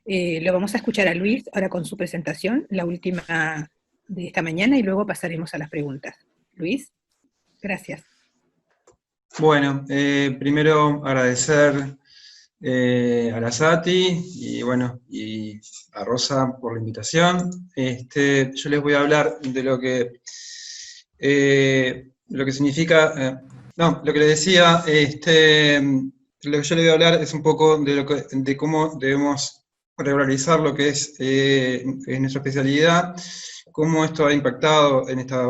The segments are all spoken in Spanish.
Lo vamos a escuchar a Luis ahora con su presentación, la última de esta mañana, y luego pasaremos a las preguntas. Luis, gracias. Bueno, primero agradecer a la Sati y bueno, y a Rosa por la invitación. Yo les voy a hablar de lo que significa, no, lo que les decía, lo que yo les voy a hablar es un poco de cómo debemos regularizar lo que es nuestra especialidad, cómo esto ha impactado en esta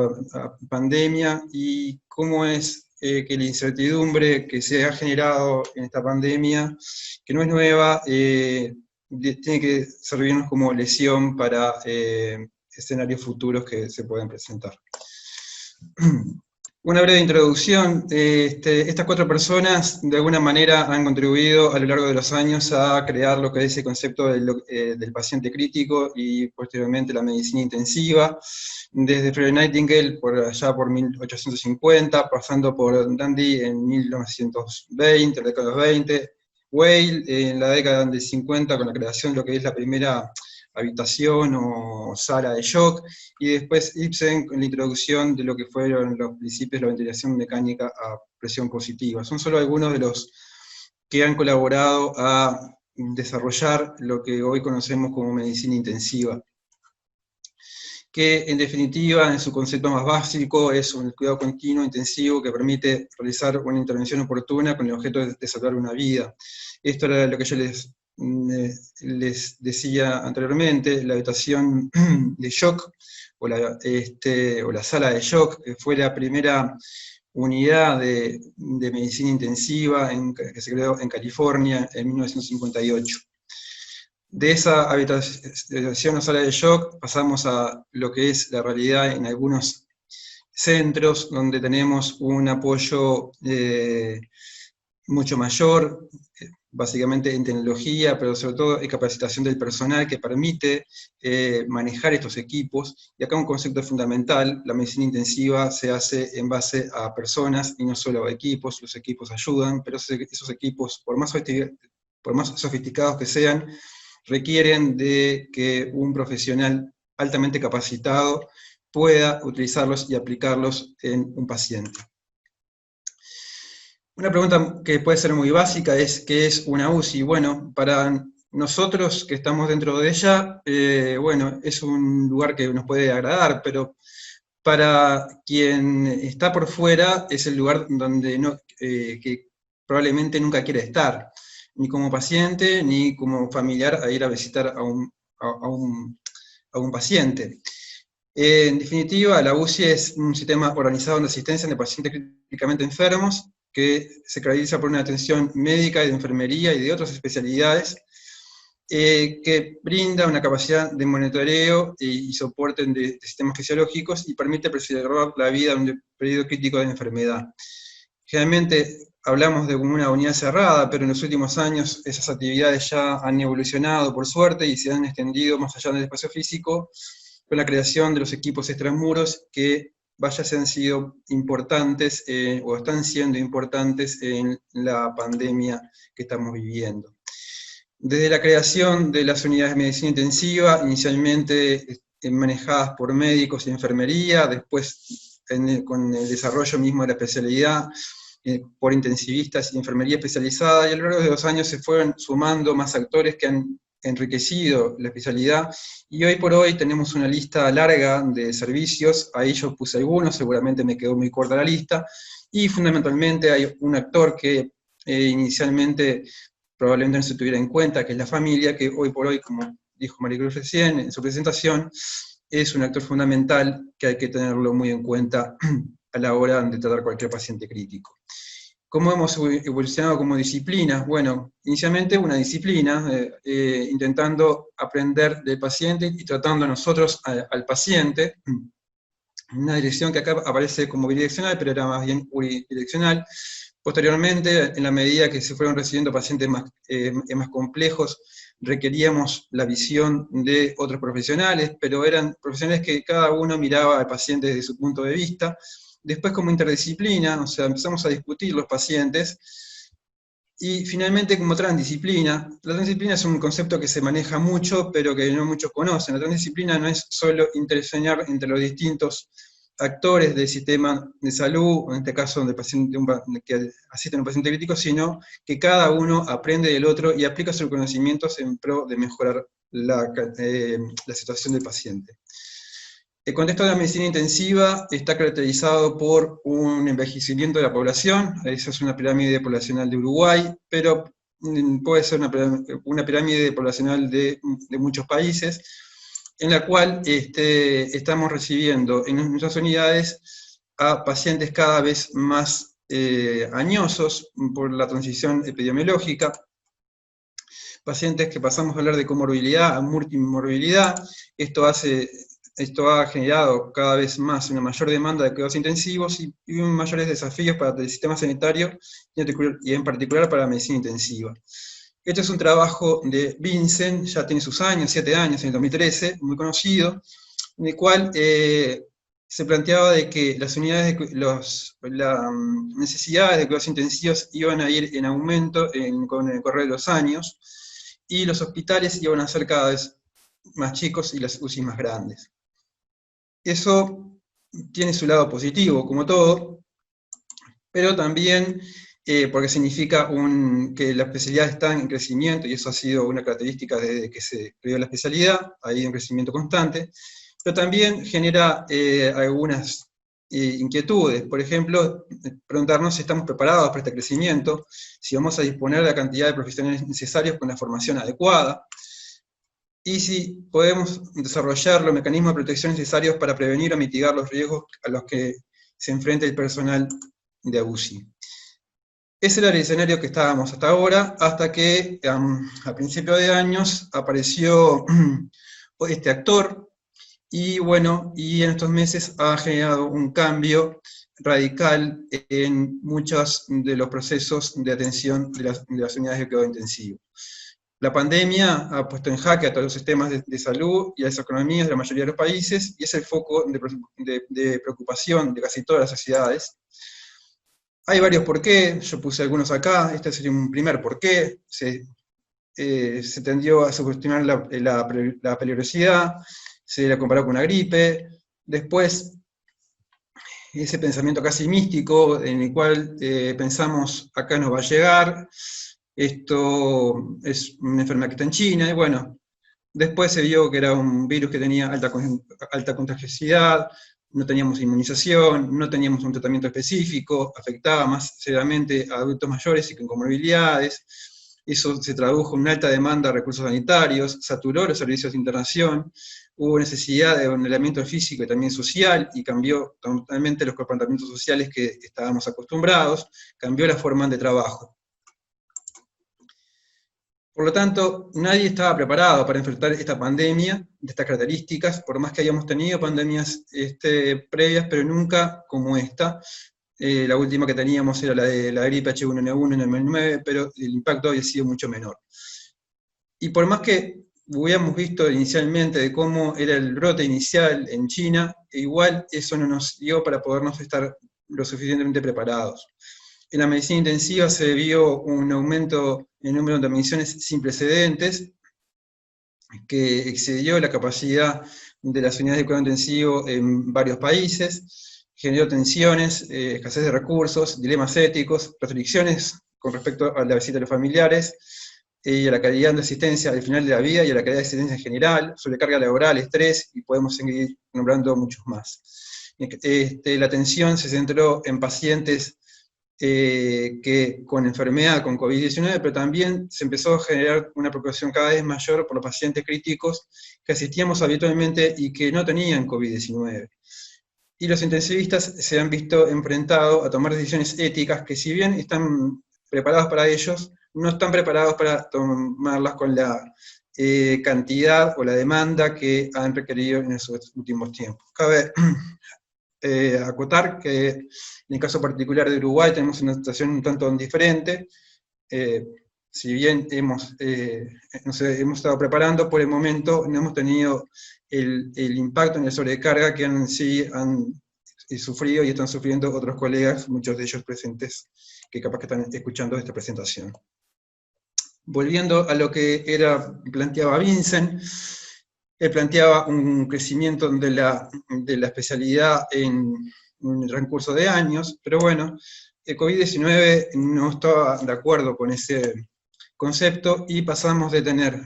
pandemia y cómo es que la incertidumbre que se ha generado en esta pandemia, que no es nueva, tiene que servirnos como lesión para escenarios futuros que se pueden presentar. Una breve introducción. Estas 4 personas de alguna manera han contribuido a lo largo de los años a crear lo que es el concepto del paciente crítico y posteriormente la medicina intensiva, desde Florence Nightingale por allá por 1850, pasando por Dandy en 1920, la década de los 20, Weil en la década de 50 con la creación de lo que es la primera habitación o sala de shock, y después Ibsen con la introducción de lo que fueron los principios de la ventilación mecánica a presión positiva. Son solo algunos de los que han colaborado a desarrollar lo que hoy conocemos como medicina intensiva, que en definitiva, en su concepto más básico, es un cuidado continuo, intensivo, que permite realizar una intervención oportuna con el objeto de salvar una vida. Esto era lo que yo les decía anteriormente. La habitación de shock, o la sala de shock, que fue la primera unidad de medicina intensiva que se creó en California en 1958. De esa habitación o sala de shock pasamos a lo que es la realidad en algunos centros donde tenemos un apoyo mucho mayor, básicamente en tecnología, pero sobre todo en capacitación del personal que permite manejar estos equipos. Y acá un concepto fundamental: la medicina intensiva se hace en base a personas y no solo a equipos. Los equipos ayudan, pero esos equipos, por más sofisticados que sean, requieren de que un profesional altamente capacitado pueda utilizarlos y aplicarlos en un paciente. Una pregunta que puede ser muy básica es: ¿qué es una UCI? Bueno, para nosotros que estamos dentro de ella, bueno, es un lugar que nos puede agradar, pero para quien está por fuera es el lugar donde que probablemente nunca quiere estar, ni como paciente, ni como familiar a ir a visitar a un paciente. En definitiva, la UCI es un sistema organizado de asistencia de pacientes críticamente enfermos, que se caracteriza por una atención médica y de enfermería y de otras especialidades, que brinda una capacidad de monitoreo y soporte de sistemas fisiológicos y permite preservar la vida en un periodo crítico de enfermedad. Generalmente hablamos de una unidad cerrada, pero en los últimos años esas actividades ya han evolucionado, por suerte, y se han extendido más allá del espacio físico, con la creación de los equipos extramuros que se han sido importantes o están siendo importantes en la pandemia que estamos viviendo. Desde la creación de las unidades de medicina intensiva, inicialmente manejadas por médicos y enfermería, después con el desarrollo mismo de la especialidad, por intensivistas y enfermería especializada, y a lo largo de los años se fueron sumando más actores que han enriquecido la especialidad, y hoy por hoy tenemos una lista larga de servicios. Ahí yo puse algunos, seguramente me quedó muy corta la lista, y fundamentalmente hay un actor que inicialmente probablemente no se tuviera en cuenta, que es la familia, que hoy por hoy, como dijo Maricruz recién en su presentación, es un actor fundamental que hay que tenerlo muy en cuenta a la hora de tratar cualquier paciente crítico. ¿Cómo hemos evolucionado como disciplina? Bueno, inicialmente una disciplina, intentando aprender del paciente y tratando nosotros al paciente, una dirección que acá aparece como bidireccional, pero era más bien unidireccional. Posteriormente, en la medida que se fueron recibiendo pacientes más complejos, requeríamos la visión de otros profesionales, pero eran profesionales que cada uno miraba al paciente desde su punto de vista. Después, como interdisciplina, o sea, empezamos a discutir los pacientes, Y finalmente, como transdisciplina, la transdisciplina es un concepto que se maneja mucho, pero que no muchos conocen. La transdisciplina no es solo interaccionar entre los distintos actores del sistema de salud, en este caso del paciente, que asisten a un paciente crítico, sino que cada uno aprende del otro y aplica sus conocimientos en pro de mejorar la situación del paciente. El contexto de la medicina intensiva está caracterizado por un envejecimiento de la población, esa es una pirámide poblacional de Uruguay, pero puede ser una pirámide poblacional de muchos países, en la cual estamos recibiendo en nuestras unidades a pacientes cada vez más añosos por la transición epidemiológica, pacientes que pasamos a hablar de comorbilidad a multimorbilidad. Esto ha generado cada vez más una mayor demanda de cuidados intensivos y mayores desafíos para el sistema sanitario y en particular para la medicina intensiva. Este es un trabajo de Vincent, ya tiene sus años, 7 años, en el 2013, muy conocido, en el cual se planteaba de que las necesidades de cuidados intensivos iban a ir en aumento con el correr de los años, y los hospitales iban a ser cada vez más chicos y las UCI más grandes. Eso tiene su lado positivo, como todo, pero también porque significa que la especialidad está en crecimiento, y eso ha sido una característica desde que se creó la especialidad, ha ido en crecimiento constante, pero también genera algunas inquietudes. Por ejemplo, preguntarnos si estamos preparados para este crecimiento, si vamos a disponer de la cantidad de profesionales necesarios con la formación adecuada, y si podemos desarrollar los mecanismos de protección necesarios para prevenir o mitigar los riesgos a los que se enfrenta el personal de UCI. Ese era el escenario que estábamos hasta ahora, hasta que a principios de años apareció este actor, y bueno, y en estos meses ha generado un cambio radical en muchos de los procesos de atención de las unidades de cuidado intensivo. La pandemia ha puesto en jaque a todos los sistemas de salud y a las economías de la mayoría de los países, y es el foco de preocupación de casi todas las sociedades. Hay varios porqués, yo puse algunos acá, este sería un primer porqué. Se tendió a subestimar la peligrosidad, se la comparó con una gripe. Después, ese pensamiento casi místico en el cual pensamos, acá nos va a llegar, esto es una enfermedad que está en China, y bueno, después se vio que era un virus que tenía alta contagiosidad, no teníamos inmunización, no teníamos un tratamiento específico, afectaba más severamente a adultos mayores y con comorbilidades. Eso se tradujo en una alta demanda de recursos sanitarios, saturó los servicios de internación, hubo necesidad de un elemento físico y también social, y cambió totalmente los comportamientos sociales que estábamos acostumbrados, cambió la forma de trabajo. Por lo tanto, nadie estaba preparado para enfrentar esta pandemia de estas características, por más que hayamos tenido pandemias previas, pero nunca como esta. La última que teníamos era la de la gripe H1N1 en el 2009, pero el impacto había sido mucho menor. Y por más que hubiéramos visto inicialmente de cómo era el brote inicial en China, igual eso no nos dio para podernos estar lo suficientemente preparados. En la medicina intensiva se vio un aumento en el número de admisiones sin precedentes, que excedió la capacidad de las unidades de cuidado intensivo en varios países, generó tensiones, escasez de recursos, dilemas éticos, restricciones con respecto a la visita de los familiares, y a la calidad de asistencia al final de la vida, y a la calidad de asistencia en general, sobrecarga laboral, estrés, y podemos seguir nombrando muchos más. La atención se centró en pacientes que con enfermedad, con COVID-19, pero también se empezó a generar una preocupación cada vez mayor por los pacientes críticos que asistíamos habitualmente y que no tenían COVID-19. Y los intensivistas se han visto enfrentados a tomar decisiones éticas que, si bien están preparados para ellos, no están preparados para tomarlas con la cantidad o la demanda que han requerido en esos últimos tiempos. Cabe acotar que en el caso particular de Uruguay tenemos una situación un tanto diferente. Si bien nos hemos estado preparando, por el momento no hemos tenido el impacto en la sobrecarga que han sufrido y están sufriendo otros colegas, muchos de ellos presentes que capaz que están escuchando esta presentación. Volviendo a lo que planteaba Vincent, él planteaba un crecimiento de la especialidad en un transcurso de años, pero bueno, el COVID-19 no estaba de acuerdo con ese concepto y pasamos de tener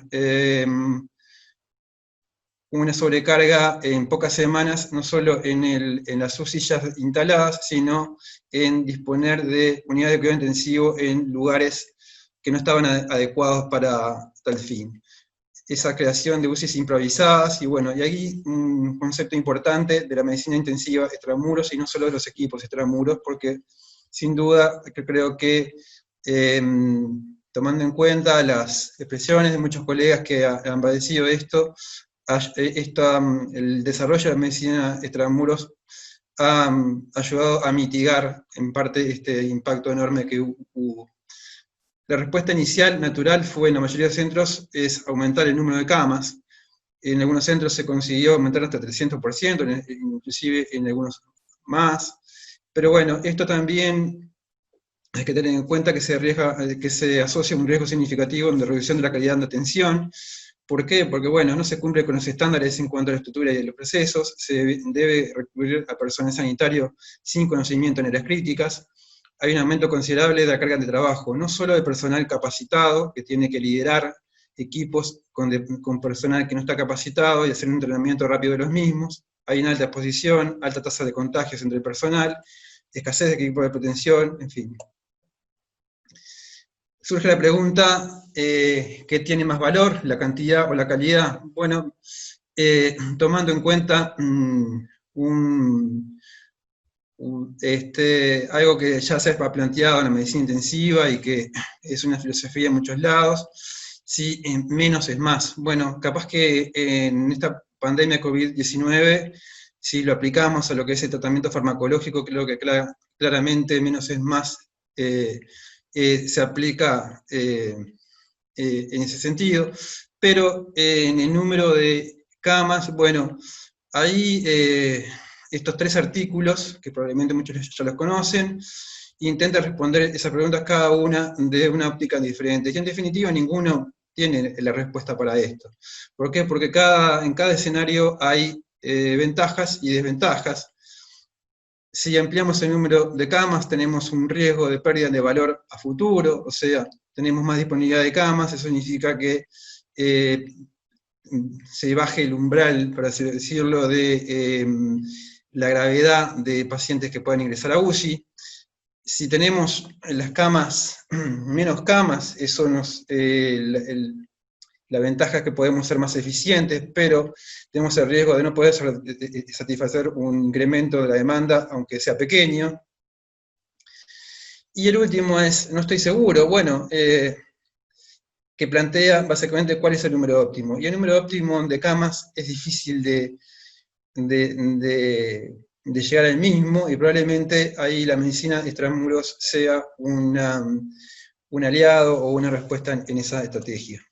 una sobrecarga en pocas semanas, no solo en las sillas instaladas, sino en disponer de unidades de cuidado intensivo en lugares que no estaban adecuados para tal fin. Esa creación de UCIs improvisadas, y bueno, y aquí un concepto importante de la medicina intensiva extramuros, y no solo de los equipos extramuros, porque sin duda creo que tomando en cuenta las expresiones de muchos colegas que han padecido esto, el desarrollo de la medicina extramuros ha ayudado a mitigar en parte este impacto enorme que hubo. La respuesta inicial, natural, fue en la mayoría de centros, es aumentar el número de camas. En algunos centros se consiguió aumentar hasta 300%, inclusive en algunos más. Pero bueno, esto también hay que tener en cuenta que se asocia a un riesgo significativo de reducción de la calidad de atención. ¿Por qué? Porque bueno, no se cumple con los estándares en cuanto a la estructura y los procesos, se debe recurrir a personal sanitario sin conocimiento en áreas críticas. Hay un aumento considerable de la carga de trabajo, no solo de personal capacitado, que tiene que liderar equipos con personal que no está capacitado y hacer un entrenamiento rápido de los mismos. Hay una alta exposición, alta tasa de contagios entre el personal, escasez de equipos de protección, en fin. Surge la pregunta, ¿qué tiene más valor, la cantidad o la calidad? Bueno, tomando en cuenta algo que ya se ha planteado en la medicina intensiva y que es una filosofía en muchos lados, si menos es más. Bueno, capaz que en esta pandemia COVID-19, si lo aplicamos a lo que es el tratamiento farmacológico, creo que claramente menos es más se aplica en ese sentido, pero en el número de camas, bueno, ahí estos 3 artículos, que probablemente muchos ya los conocen, intentan responder esas preguntas cada una de una óptica diferente, y en definitiva ninguno tiene la respuesta para esto. ¿Por qué? Porque en cada escenario hay ventajas y desventajas. Si ampliamos el número de camas, tenemos un riesgo de pérdida de valor a futuro, o sea, tenemos más disponibilidad de camas, eso significa que se baje el umbral, por así decirlo, de la gravedad de pacientes que puedan ingresar a UCI. Si tenemos las camas, menos camas, eso la ventaja es que podemos ser más eficientes, pero tenemos el riesgo de no poder satisfacer un incremento de la demanda, aunque sea pequeño. Y el último es, no estoy seguro, bueno, que plantea básicamente cuál es el número óptimo. Y el número óptimo de camas es difícil de llegar al mismo, y probablemente ahí la medicina extramuros sea un aliado o una respuesta en esa estrategia.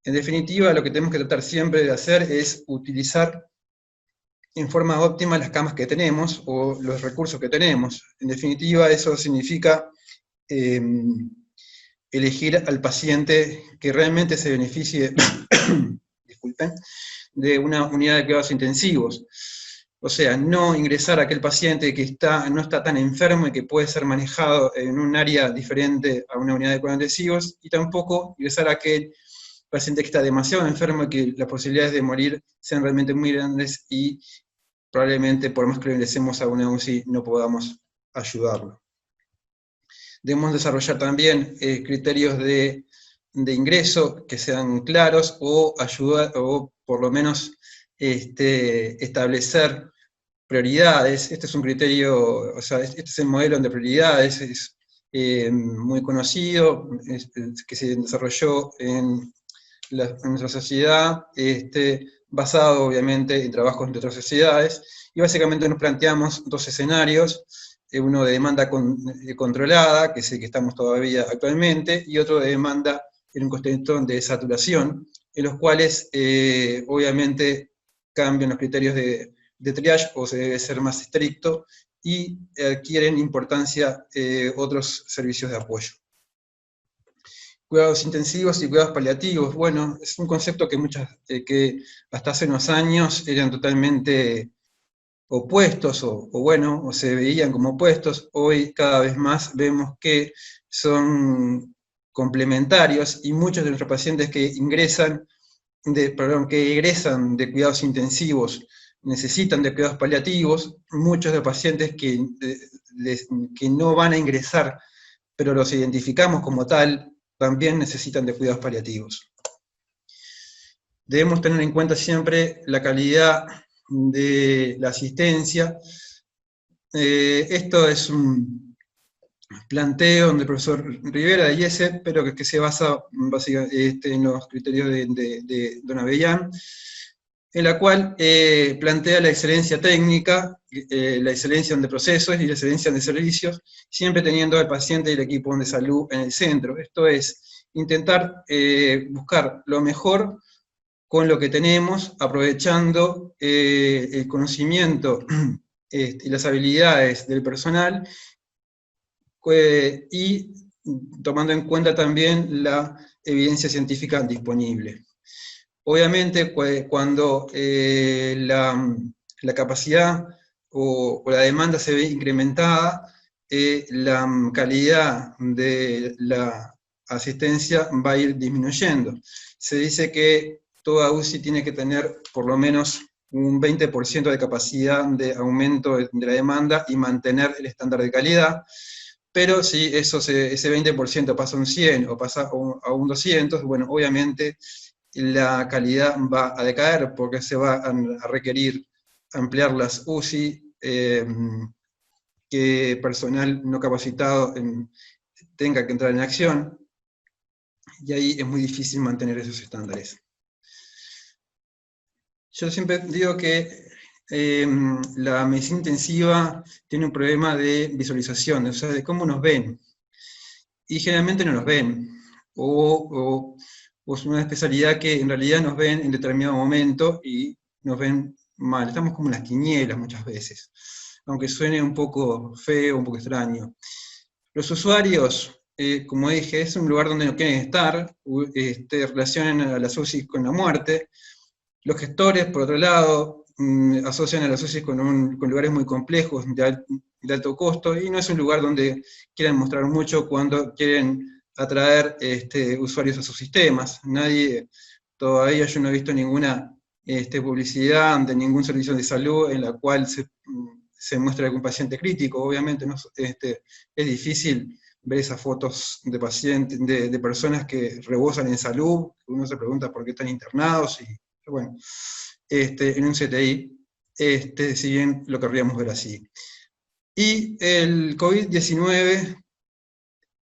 En definitiva, lo que tenemos que tratar siempre de hacer es utilizar en forma óptima las camas que tenemos, o los recursos que tenemos. En definitiva, eso significa elegir al paciente que realmente se beneficie disculpen, de una unidad de cuidados intensivos. O sea, no ingresar a aquel paciente que no está tan enfermo y que puede ser manejado en un área diferente a una unidad de cuidados intensivos, y tampoco ingresar a aquel paciente que está demasiado enfermo y que las posibilidades de morir sean realmente muy grandes y probablemente por más que lo ingresemos a una UCI no podamos ayudarlo. Debemos desarrollar también criterios de ingreso que sean claros, o por lo menos establecer prioridades. Este es un criterio, o sea, este es el modelo de prioridades, es muy conocido, que se desarrolló en nuestra sociedad, basado obviamente en trabajos de otras sociedades, y básicamente nos planteamos 2 escenarios, uno de demanda controlada, que es el que estamos todavía actualmente, y otro de demanda en un contexto de saturación, en los cuales obviamente cambian los criterios de triage, o se debe ser más estricto, y adquieren importancia otros servicios de apoyo. Cuidados intensivos y cuidados paliativos, bueno, es un concepto que hasta hace unos años eran totalmente opuestos, o se veían como opuestos. Hoy cada vez más vemos que son complementarios, y muchos de nuestros pacientes que egresan de cuidados intensivos necesitan de cuidados paliativos. Muchos de los pacientes que no van a ingresar, pero los identificamos como tal, también necesitan de cuidados paliativos. Debemos tener en cuenta siempre la calidad de la asistencia. Esto es un planteo del profesor Rivera de IESE, pero que se basa básicamente en los criterios de Don Avellán, en la cual plantea la excelencia técnica, la excelencia de procesos y la excelencia de servicios, siempre teniendo al paciente y el equipo de salud en el centro. Esto es intentar buscar lo mejor con lo que tenemos, aprovechando el conocimiento y las habilidades del personal, y tomando en cuenta también la evidencia científica disponible. Obviamente, cuando la capacidad o la demanda se ve incrementada, la calidad de la asistencia va a ir disminuyendo. Se dice que toda UCI tiene que tener por lo menos un 20% de capacidad de aumento de la demanda y mantener el estándar de calidad, pero si ese 20% pasa a un 100 o pasa a un 200, bueno, obviamente la calidad va a decaer, porque se va a requerir ampliar las UCI, que personal no capacitado tenga que entrar en acción, y ahí es muy difícil mantener esos estándares. Yo siempre digo que la medicina intensiva tiene un problema de visualización, o sea, de cómo nos ven, y generalmente no nos ven, o es una especialidad que en realidad nos ven en determinado momento y nos ven mal. Estamos como en las quinielas muchas veces, aunque suene un poco feo, un poco extraño. Los usuarios, como dije, es un lugar donde no quieren estar, relacionan a las UCI con la muerte. Los gestores, por otro lado, asocian a las UCI con lugares muy complejos, de alto costo, y no es un lugar donde quieran mostrar mucho cuando quieren atraer usuarios a sus sistemas. Todavía yo no he visto ninguna publicidad de ningún servicio de salud en la cual se muestra algún paciente crítico. Obviamente es difícil ver esas fotos de pacientes, de personas que rebosan en salud. Uno se pregunta por qué están internados, y bueno, en un CTI, si bien lo querríamos ver así. Y el COVID-19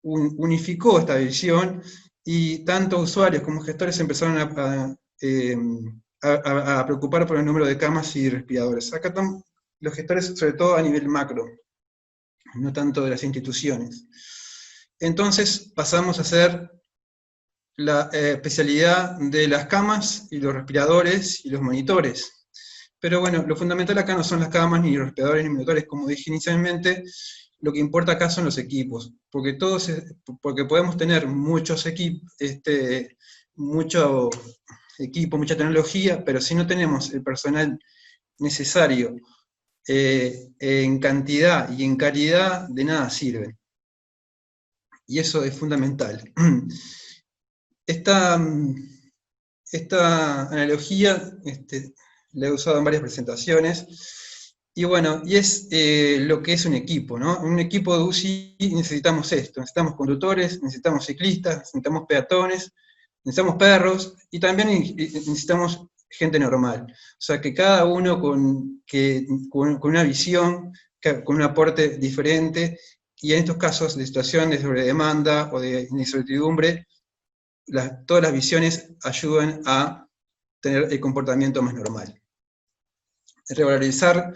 unificó esta visión, y tanto usuarios como gestores empezaron a preocupar por el número de camas y respiradores. Acá están los gestores, sobre todo a nivel macro, no tanto de las instituciones. Entonces pasamos a hacer la especialidad de las camas y los respiradores y los monitores. Pero bueno, lo fundamental acá no son las camas, ni los respiradores, ni monitores, como dije inicialmente. Lo que importa acá son los equipos, porque podemos tener muchos equipos, mucho equipo, mucha tecnología, pero si no tenemos el personal necesario en cantidad y en calidad, de nada sirve. Y eso es fundamental. Esta analogía la he usado en varias presentaciones, y bueno, y es lo que es un equipo, ¿no? En un equipo de UCI necesitamos esto: necesitamos conductores, necesitamos ciclistas, necesitamos peatones, necesitamos perros, y también necesitamos gente normal. O sea, que cada uno con una visión, con un aporte diferente, y en estos casos de situaciones de sobredemanda o de incertidumbre, todas las visiones ayudan a tener el comportamiento más normal. Revalorizar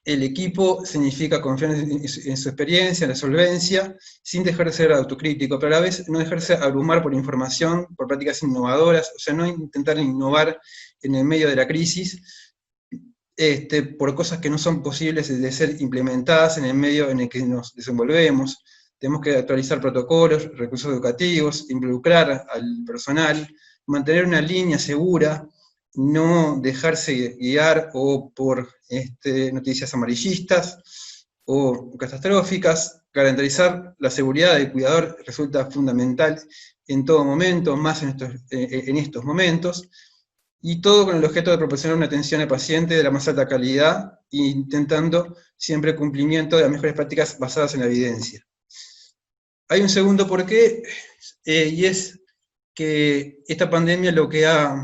el equipo significa confiar en su experiencia, en la solvencia, sin dejar de ser autocrítico, pero a la vez no dejarse abrumar por información, por prácticas innovadoras, o sea, no intentar innovar en el medio de la crisis, por cosas que no son posibles de ser implementadas en el medio en el que nos desenvolvemos. Tenemos que actualizar protocolos, recursos educativos, involucrar al personal, mantener una línea segura, no dejarse guiar por noticias amarillistas o catastróficas. Garantizar la seguridad del cuidador resulta fundamental en todo momento, más en estos momentos, y todo con el objeto de proporcionar una atención al paciente de la más alta calidad, intentando siempre cumplimiento de las mejores prácticas basadas en la evidencia. Hay un segundo porqué, y es que esta pandemia lo que ha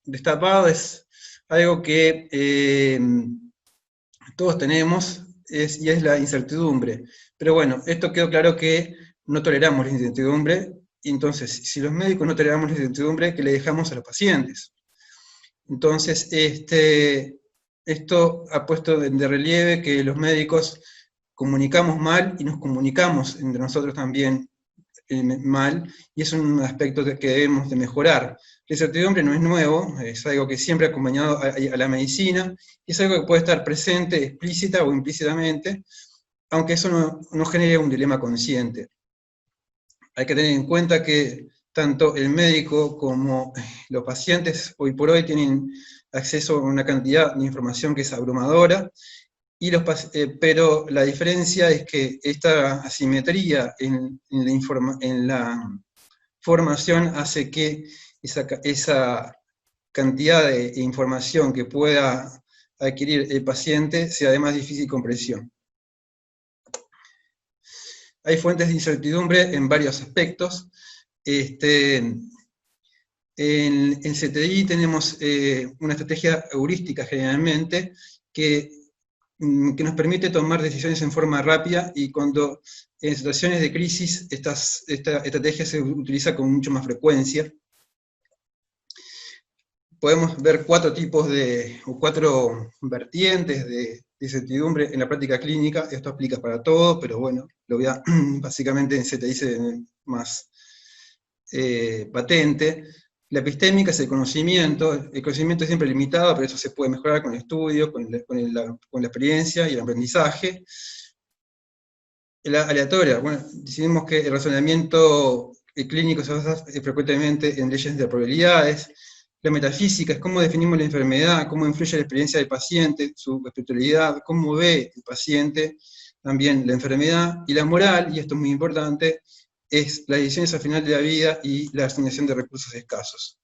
destapado es algo que todos tenemos, y es la incertidumbre. Pero bueno, esto quedó claro que no toleramos la incertidumbre, y entonces, si los médicos no toleramos la incertidumbre, ¿qué le dejamos a los pacientes? Entonces, esto ha puesto de relieve que los médicos comunicamos mal, y nos comunicamos entre nosotros también mal, y es un aspecto que debemos de mejorar. La incertidumbre no es nuevo, es algo que siempre ha acompañado a la medicina, y es algo que puede estar presente explícita o implícitamente, aunque eso no genere un dilema consciente. Hay que tener en cuenta que tanto el médico como los pacientes hoy por hoy tienen acceso a una cantidad de información que es abrumadora, pero la diferencia es que esta asimetría en la formación hace que esa cantidad de información que pueda adquirir el paciente sea de más difícil comprensión. Hay fuentes de incertidumbre en varios aspectos. En CTI tenemos una estrategia heurística generalmente que nos permite tomar decisiones en forma rápida, y cuando en situaciones de crisis esta estrategia se utiliza con mucha más frecuencia. Podemos ver cuatro vertientes de incertidumbre en la práctica clínica. Esto aplica para todo, pero bueno, lo voy a, básicamente en CTI se ve más patente. La epistémica es el conocimiento es siempre limitado, pero eso se puede mejorar con el estudio, con la experiencia y el aprendizaje. La aleatoria, bueno, decidimos que el razonamiento clínico se basa frecuentemente en leyes de probabilidades. La metafísica es cómo definimos la enfermedad, cómo influye la experiencia del paciente, su espiritualidad, cómo ve el paciente también la enfermedad. Y la moral, y esto es muy importante, es las decisiones al final de la vida y la asignación de recursos escasos.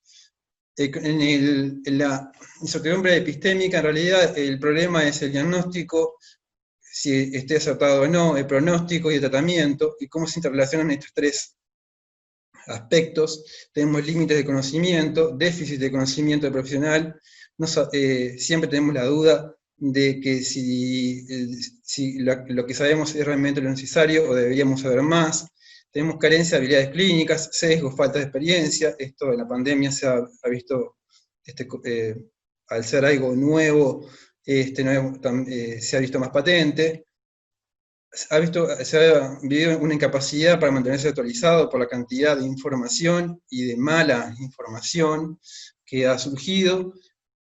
En la incertidumbre epistémica, en realidad, el problema es el diagnóstico, si esté acertado o no, el pronóstico y el tratamiento, y cómo se interrelacionan estos tres aspectos. Tenemos límites de conocimiento, déficit de conocimiento del profesional, siempre tenemos la duda de que si lo que sabemos es realmente lo necesario o deberíamos saber más. Tenemos carencia de habilidades clínicas, sesgos, falta de experiencia. Esto en la pandemia se ha visto, al ser algo nuevo, se ha visto más patente. Se ha vivido una incapacidad para mantenerse actualizado por la cantidad de información y de mala información que ha surgido,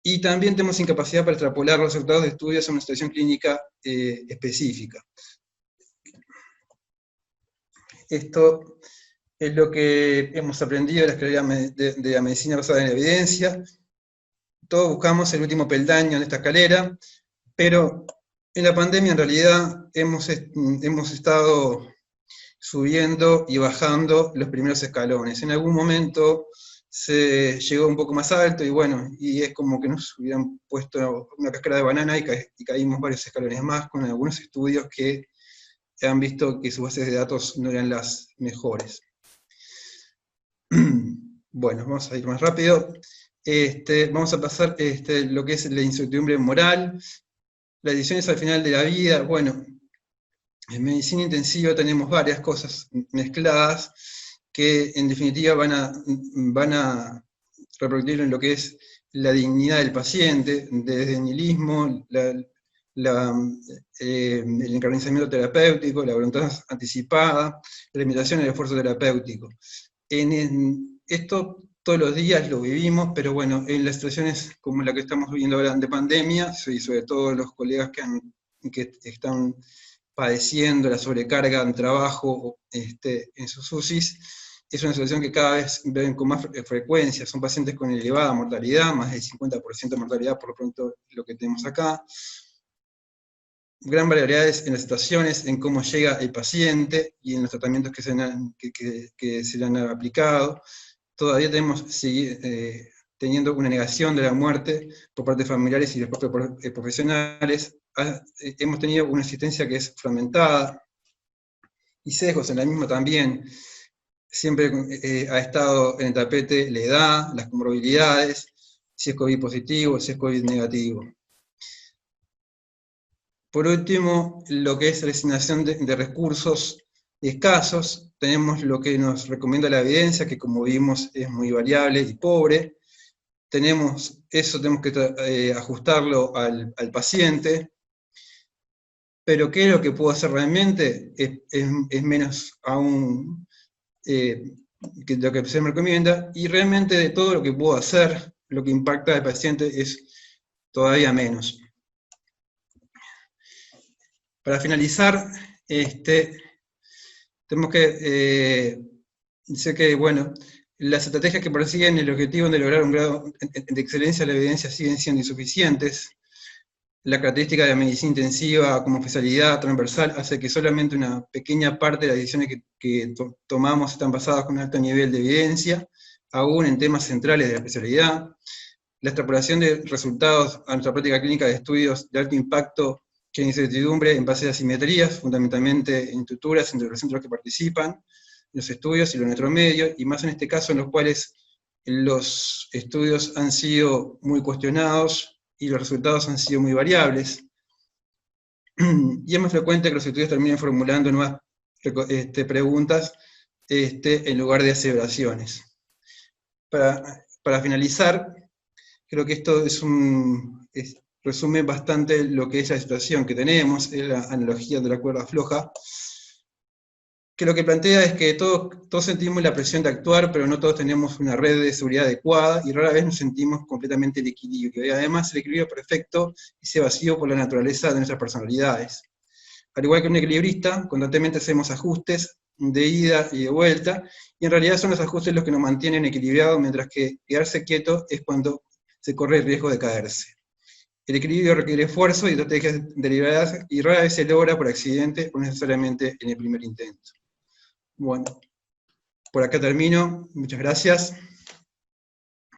y también tenemos incapacidad para extrapolar los resultados de estudios a una situación clínica específica. Esto es lo que hemos aprendido de la escuela de la medicina basada en la evidencia. Todos buscamos el último peldaño en esta escalera, pero en la pandemia en realidad hemos estado subiendo y bajando los primeros escalones. En algún momento se llegó un poco más alto, y bueno, y es como que nos hubieran puesto una cáscara de banana y caímos varios escalones más, con algunos estudios que han visto que sus bases de datos no eran las mejores. Bueno, vamos a ir más rápido. Vamos a pasar lo que es la incertidumbre moral, las decisiones al final de la vida. Bueno, en medicina intensiva tenemos varias cosas mezcladas que en definitiva van a repercutir en lo que es la dignidad del paciente, desde el nihilismo, el encarnizamiento terapéutico, la voluntad anticipada, la limitación del esfuerzo terapéutico. Esto todos los días lo vivimos, pero bueno, en las situaciones como la que estamos viviendo ahora de pandemia, y sobre todo los colegas que están padeciendo la sobrecarga en trabajo en sus UCIs, es una situación que cada vez ven con más frecuencia. Son pacientes con elevada mortalidad, más del 50% de mortalidad, por lo pronto lo que tenemos acá. Gran variabilidades en las situaciones, en cómo llega el paciente y en los tratamientos que se le han aplicado. Todavía tenemos teniendo una negación de la muerte por parte de familiares y de los propios profesionales. Hemos tenido una asistencia que es fragmentada, y sesgos en la misma también. Siempre ha estado en el tapete la edad, las comorbilidades, si es COVID positivo, si es COVID negativo. Por último, lo que es la asignación de recursos escasos, tenemos lo que nos recomienda la evidencia, que como vimos es muy variable y pobre. Tenemos que ajustarlo al paciente, pero ¿qué es lo que puedo hacer realmente? Es menos aún que lo que se me recomienda, y realmente de todo lo que puedo hacer, lo que impacta al paciente es todavía menos. Para finalizar, tenemos que decir que, bueno, las estrategias que persiguen el objetivo de lograr un grado de excelencia de la evidencia siguen siendo insuficientes. La característica de la medicina intensiva como especialidad transversal hace que solamente una pequeña parte de las decisiones que tomamos están basadas con un alto nivel de evidencia, aún en temas centrales de la especialidad. La extrapolación de resultados a nuestra práctica clínica de estudios de alto impacto tiene incertidumbre en base a asimetrías, fundamentalmente en estructuras entre los centros que participan, los estudios y los nuestros medios, y más en este caso en los cuales los estudios han sido muy cuestionados y los resultados han sido muy variables. Y es más frecuente que los estudios terminen formulando nuevas preguntas en lugar de aseveraciones. Para finalizar, creo que esto resume bastante lo que es la situación que tenemos, es la analogía de la cuerda floja, que lo que plantea es que todos sentimos la presión de actuar, pero no todos tenemos una red de seguridad adecuada, y rara vez nos sentimos completamente el equilibrio, y además el equilibrio perfecto ese vacío por la naturaleza de nuestras personalidades. Al igual que un equilibrista, constantemente hacemos ajustes de ida y de vuelta, y en realidad son los ajustes los que nos mantienen equilibrados, mientras que quedarse quieto es cuando se corre el riesgo de caerse. El equilibrio requiere esfuerzo y estrategias deliberadas, y rara vez se logra por accidente o necesariamente en el primer intento. Bueno, por acá termino. Muchas gracias.